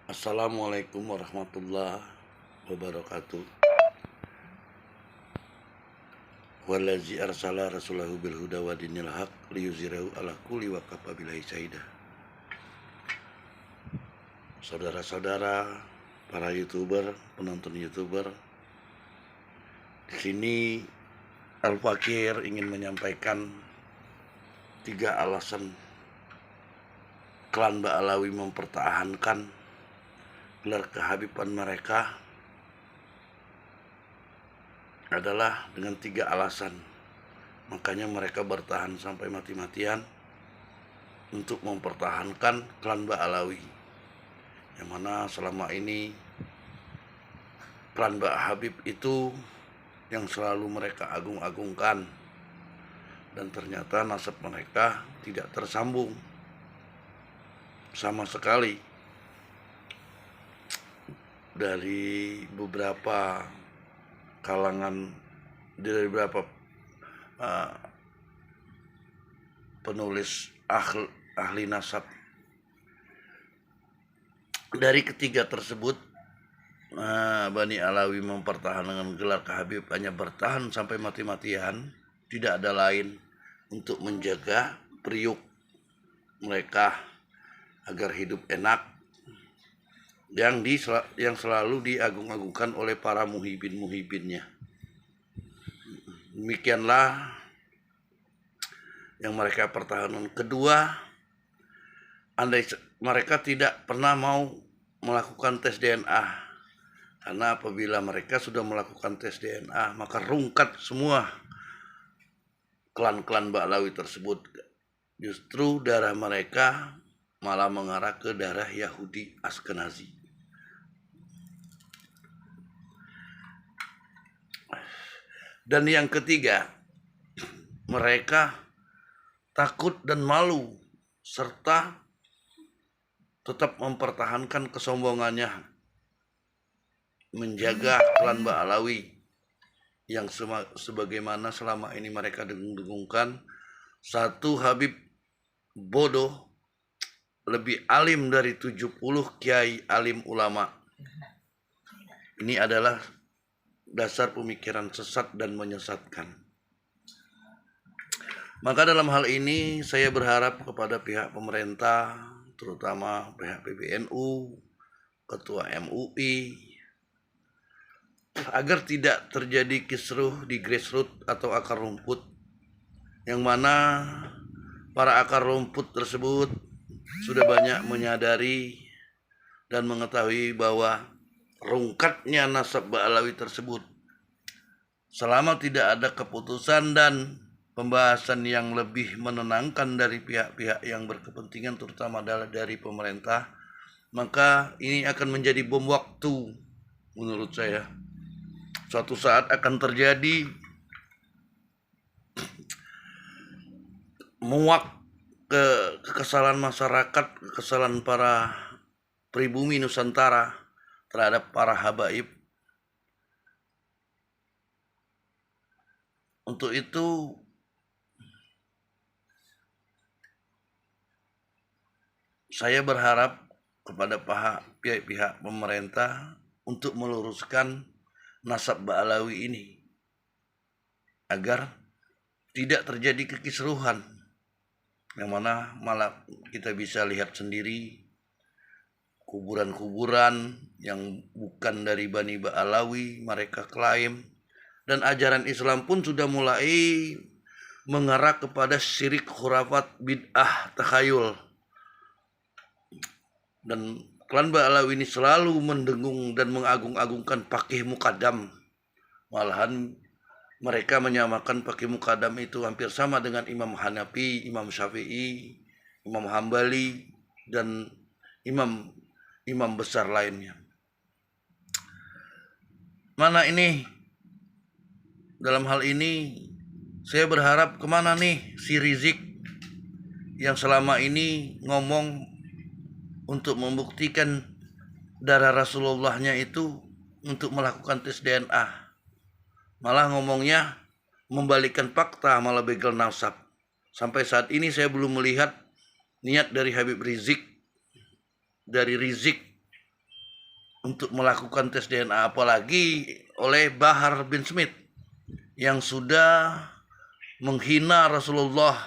Assalamualaikum warahmatullahi wabarakatuh. Wallazi arsala rasulahu bil huda wa dinil haq liyuzhirahu ala kulli wa kafa billahi syahida. Saudara-saudara, para YouTuber, penonton YouTuber, di sini Al-Fakir ingin menyampaikan 3 alasan klan Ba'alawi mempertahankan gelar kehabiban mereka adalah dengan 3 alasan. Makanya mereka bertahan sampai mati-matian untuk mempertahankan klan Ba'alawi, yang mana selama ini klan Habib itu yang selalu mereka agung-agungkan, dan ternyata nasab mereka tidak tersambung sama sekali. Dari beberapa kalangan, dari beberapa penulis ahli nasab, dari ketiga tersebut Bani Alawi mempertahankan gelar kehabib hanya bertahan sampai mati-matian, tidak ada lain untuk menjaga periuk mereka agar hidup enak, yang selalu diagung-agungkan oleh para muhibin-muhibinnya. Demikianlah yang mereka pertahankan. Kedua, andai mereka tidak pernah mau melakukan tes DNA, karena apabila mereka sudah melakukan tes DNA, maka rungkat semua klan-klan Ba'alawi tersebut. Justru darah mereka malah mengarah ke darah Yahudi Askenazi. Dan yang ketiga, mereka takut dan malu serta tetap mempertahankan kesombongannya, menjaga klan Ba'alawi yang sebagaimana selama ini mereka dengung-dengungkan. Satu Habib bodoh lebih alim dari 70 kiai alim ulama. Ini adalah dasar pemikiran sesat dan menyesatkan. Maka dalam hal ini saya berharap kepada pihak pemerintah, terutama pihak PBNU, Ketua MUI, agar tidak terjadi kisruh di grassroots atau akar rumput, yang mana para akar rumput tersebut sudah banyak menyadari dan mengetahui bahwa rungkatnya nasab Ba'alawi tersebut, selama tidak ada keputusan dan pembahasan yang lebih menenangkan dari pihak-pihak yang berkepentingan, terutama dari pemerintah, maka ini akan menjadi bom waktu. Menurut saya, suatu saat akan terjadi muak kekesalan masyarakat, kekesalan para pribumi Nusantara terhadap para habaib. Untuk itu saya berharap kepada pihak pemerintah untuk meluruskan nasab Ba'alawi ini agar tidak terjadi kekisruhan, yang mana malah kita bisa lihat sendiri kuburan-kuburan yang bukan dari Bani Ba'alawi mereka klaim, dan ajaran Islam pun sudah mulai mengarah kepada syirik, khurafat, bid'ah, takhayul. Dan klan Ba'alawi ini selalu mendengung dan mengagung-agungkan Faqih Muqaddam. Malahan mereka menyamakan Faqih Muqaddam itu hampir sama dengan Imam Hanafi, Imam Syafi'i, Imam Hambali, dan imam besar lainnya. Mana ini, dalam hal ini saya berharap kemana nih si Rizik yang selama ini ngomong untuk membuktikan darah Rasulullahnya itu untuk melakukan tes DNA, malah ngomongnya membalikkan fakta, malah begal nasab. Sampai saat ini saya belum melihat niat dari Habib Rizik, untuk melakukan tes DNA, apalagi oleh Bahar bin Smith yang sudah menghina Rasulullah,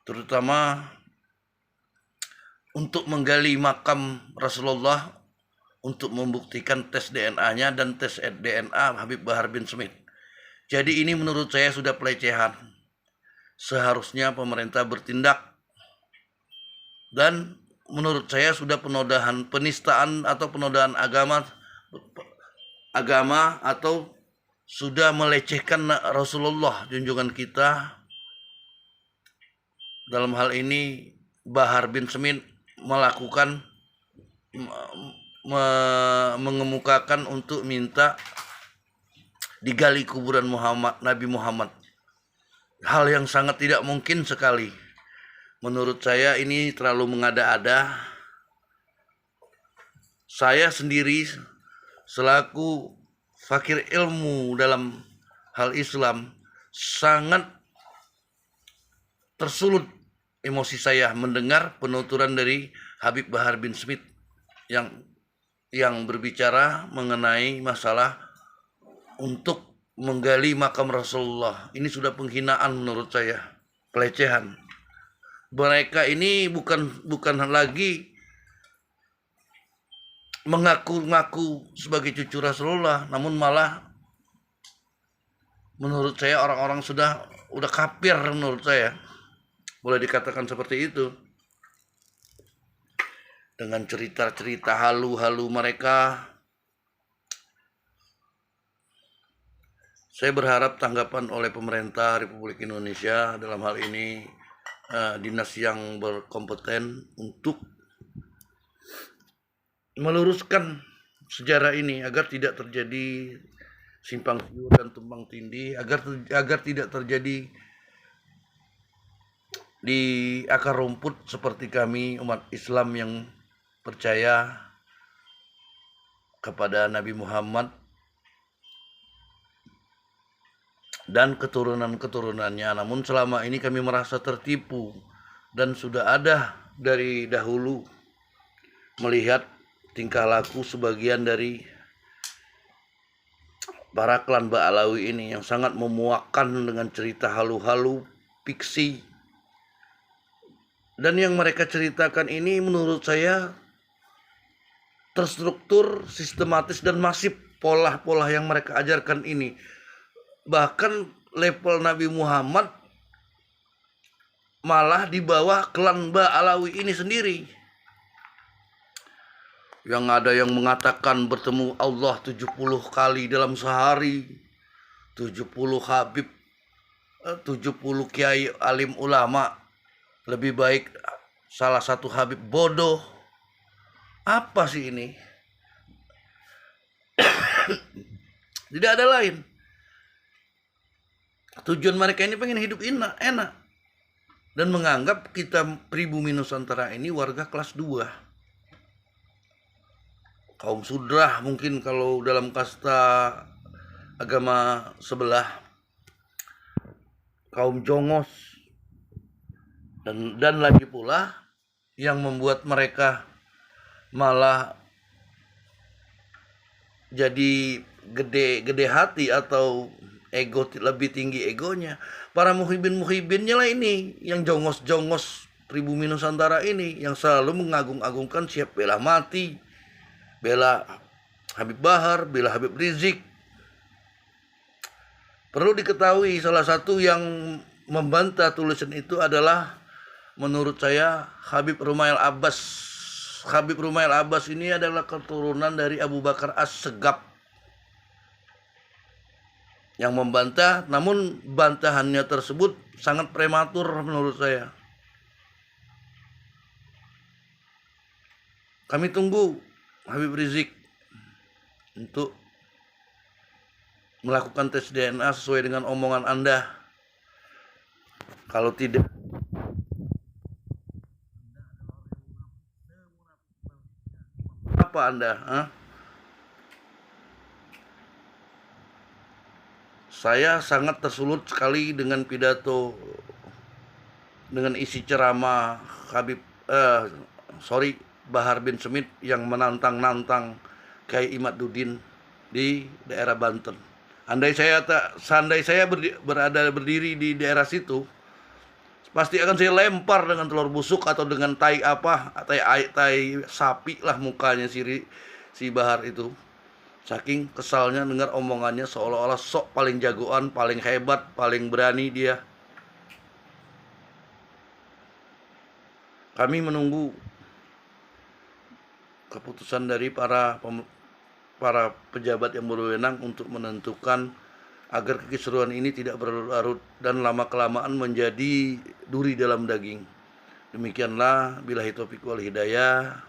terutama untuk menggali makam Rasulullah untuk membuktikan tes DNA-nya dan tes DNA Habib Bahar bin Smith. Jadi ini menurut saya sudah pelecehan. Seharusnya pemerintah bertindak, dan menurut saya sudah penodaan, penistaan atau penodaan agama atau sudah melecehkan Rasulullah junjungan kita. Dalam hal ini Bahar bin Smith melakukan mengemukakan untuk minta digali kuburan Nabi Muhammad. Hal yang sangat tidak mungkin sekali. Menurut saya ini terlalu mengada-ada. Saya sendiri selaku fakir ilmu dalam hal Islam sangat tersulut emosi saya mendengar penuturan dari Habib Bahar bin Smith yang berbicara mengenai masalah untuk menggali makam Rasulullah. Ini sudah penghinaan menurut saya, pelecehan. Mereka ini bukan lagi mengaku-ngaku sebagai cucu Rasulullah, namun malah menurut saya orang-orang udah kafir menurut saya. Boleh dikatakan seperti itu. Dengan cerita-cerita halu-halu mereka. Saya berharap tanggapan oleh pemerintah Republik Indonesia dalam hal ini dinas yang berkompeten untuk meluruskan sejarah ini agar tidak terjadi simpang siur dan tumpang tindih, agar tidak terjadi di akar rumput seperti kami umat Islam yang percaya kepada Nabi Muhammad dan keturunan-keturunannya. Namun selama ini kami merasa tertipu dan sudah ada dari dahulu melihat tingkah laku sebagian dari para klan Ba'alawi ini yang sangat memuakkan dengan cerita halu-halu, fiksi. Dan yang mereka ceritakan ini menurut saya terstruktur, sistematis dan masif pola-pola yang mereka ajarkan ini. Bahkan level Nabi Muhammad malah di bawah klan Ba'alawi ini sendiri. Yang ada yang mengatakan bertemu Allah 70 kali dalam sehari, 70 habib, 70 kiai alim ulama, lebih baik salah satu habib bodoh. Apa sih ini? Tidak ada lain. Tujuan mereka ini pengen hidup enak dan menganggap kita pribumi Nusantara ini warga kelas 2, kaum sudrah mungkin kalau dalam kasta agama sebelah, kaum jongos, dan lagi pula yang membuat mereka malah jadi gede hati atau ego, lebih tinggi egonya. Para muhibinnya lah ini, yang jongos-jongos pribumi Nusantara ini, yang selalu mengagung-agungkan, siap bela mati, bela Habib Bahar, bela Habib Rizik. Perlu diketahui salah satu yang membantah tulisan itu adalah menurut saya Habib Rumail Abbas. Habib Rumail Abbas ini adalah keturunan dari Abu Bakar As-Segaf yang membantah, namun bantahannya tersebut sangat prematur menurut saya. Kami tunggu Habib Rizik untuk melakukan tes DNA sesuai dengan omongan Anda. Kalau tidak, apa Anda? Saya sangat tersulut sekali dengan pidato, dengan isi ceramah Habib, Bahar bin Smith yang menantang-nantang Kiai Imaduddin di daerah Banten. Seandai saya berdiri di daerah situ, pasti akan saya lempar dengan telur busuk atau dengan tai apa, tai sapi lah mukanya si Bahar itu. Saking kesalnya dengar omongannya seolah-olah sok paling jagoan, paling hebat, paling berani dia. Kami menunggu keputusan dari para pejabat yang berwenang untuk menentukan agar kekisruhan ini tidak berlarut dan lama-kelamaan menjadi duri dalam daging. Demikianlah, billahi taufiq wal hidayah.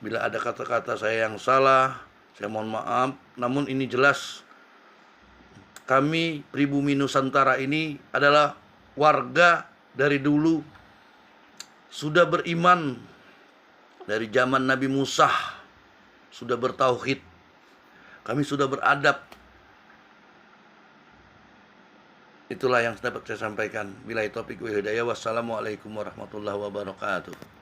Bila ada kata-kata saya yang salah, saya mohon maaf. Namun ini jelas, kami pribumi Nusantara ini adalah warga dari dulu, sudah beriman dari zaman Nabi Musa, sudah bertauhid, kami sudah beradab. Itulah yang dapat saya sampaikan. Billahi taufiq wal hidayah. Wassalamualaikum warahmatullahi wabarakatuh.